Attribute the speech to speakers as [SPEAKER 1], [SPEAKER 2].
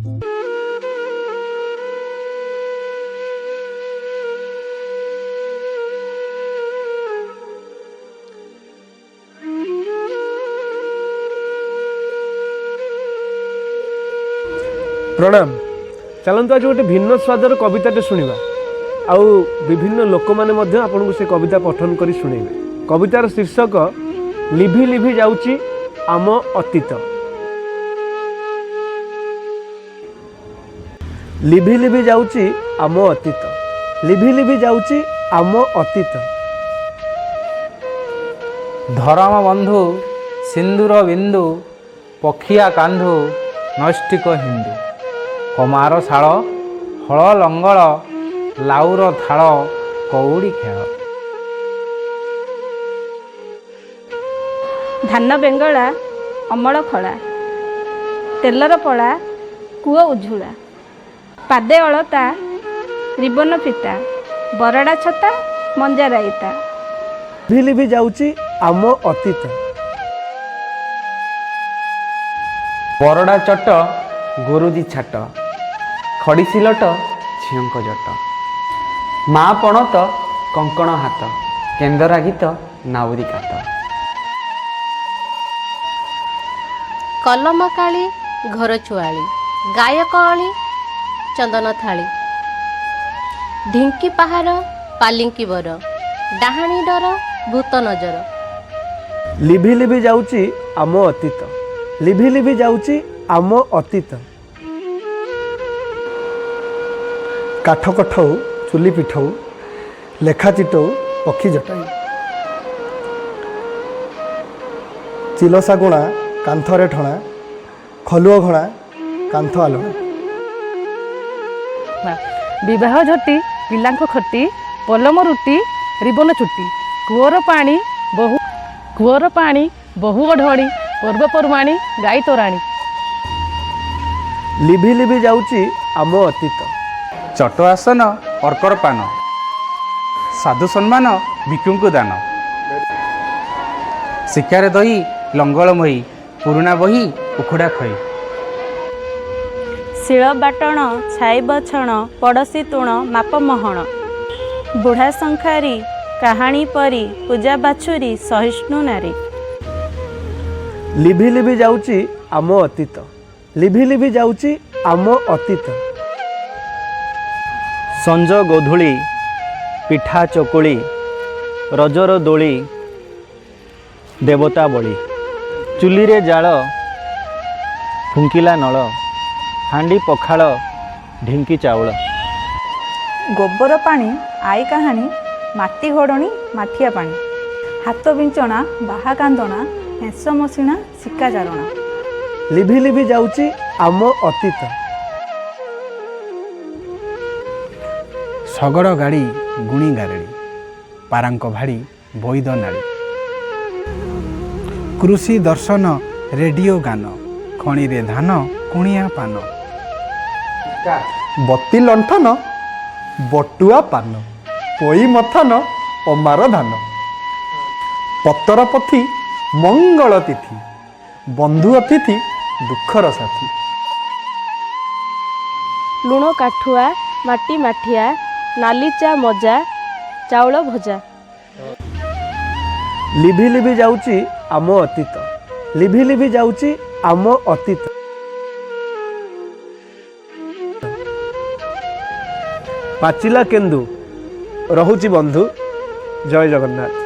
[SPEAKER 1] प्रणाम। चलतु आज गोटे भिन्न स्वादर कविताटे शुणा आउ विभिन्न लोक मैंने आपन को से कविता पठन कर शुणेबे। कवितार शीर्षक लिभि लिभि जाउची आम अतीत। लिभि लिभि जाउची आम अतीत, लिभि लिभि जाउची आम अतीत।
[SPEAKER 2] धरम बंधु सिंदूर बिंदु पखिया कांधु नैष्टिक हिंदू कमार शाल हल लंगल लाउर थाल कौड़ी खेल।
[SPEAKER 3] धान बेंगला अमल खड़ा तेलर पड़ा कूଅ उझुला पादे अलता रिबन फिता बरड़ा छता मंजा राइता।
[SPEAKER 1] लिभि लिभि जाउची आम अतीत।
[SPEAKER 2] बरड़ा चट गुरुदी छाट खड़ी सिलट झीक जट माँ पणत कंकण हाथ केंदरा गीत नाउरी कात।
[SPEAKER 4] कलम काली घर छुआली गायक अली चंदन थाली ढिंकी पहाड़ पालिंकी बर डाहाणी डर भूत नजर।
[SPEAKER 1] लिभि लिभि जाउची आम अतीत, लिभि लिभि जाउची आम अतीत। काठ कठौ चुली पिठौ लेखा चिटौ पक्षी जटाई चिलसा गुणा कांथरे ठणा खलुओ घणा कांथ आलणा।
[SPEAKER 5] विवाह झटी पिलांक खटी पलम रुटी रिबन छुटी कूअर पानी बहु ढड़ी पर्वपर्वाणी गाई तोराणी।
[SPEAKER 1] लिभि लिभि जाउची आम अतीत।
[SPEAKER 2] चट आसन अर्कर पान साधु सम्मान भिक्षुଙ୍କୁ दान शिकार दही लंगल मही पुरुणा बही उखुड़ा खई।
[SPEAKER 3] शिल बाटण छाइब छण पड़ोसी तुण माप महण बुढ़ा संखारी कहानी परी पूजा बाछुरी सहिष्णु नारी।
[SPEAKER 1] लिभि लिभि जाउची आम अतीत, लिभि लिभि जाउची आम अतीत।
[SPEAKER 6] संज गोधूली पिठा चकुली रजर दोली देवता बली चुली रे जाल फुंकिला नल हांडी पखाल ढिंकी चाउल।
[SPEAKER 7] गोबर पानी आई कहानी माटी घोड़णी माठिया पानी हाथ बिंचना बाहा कांदना हेंस मसिणा सिक्का चारणा।
[SPEAKER 1] लिभि लिभि जाउची आम अतीत।
[SPEAKER 8] शगड़ गाड़ी गुणी गारेड़ी पारांक भाड़ी बैद नाड़ी कृषि दर्शन रेडियो गान खणी रे धान कुणिया पान
[SPEAKER 1] बत्ती लंठन बटुआ पान पोई मथान अमार धान पत्तर पथी मंगल तिथि बंधु अतिथि दुखर साथी।
[SPEAKER 3] लुण काठुआ माटी माठिया नाली चा मजा चाउल भजा।
[SPEAKER 1] लिभि लिभि जाउची आम अतीत, लिभि लिभि जाउची आम अतीत। पाचिला केंदु रहुची बंधु। जय जगन्नाथ।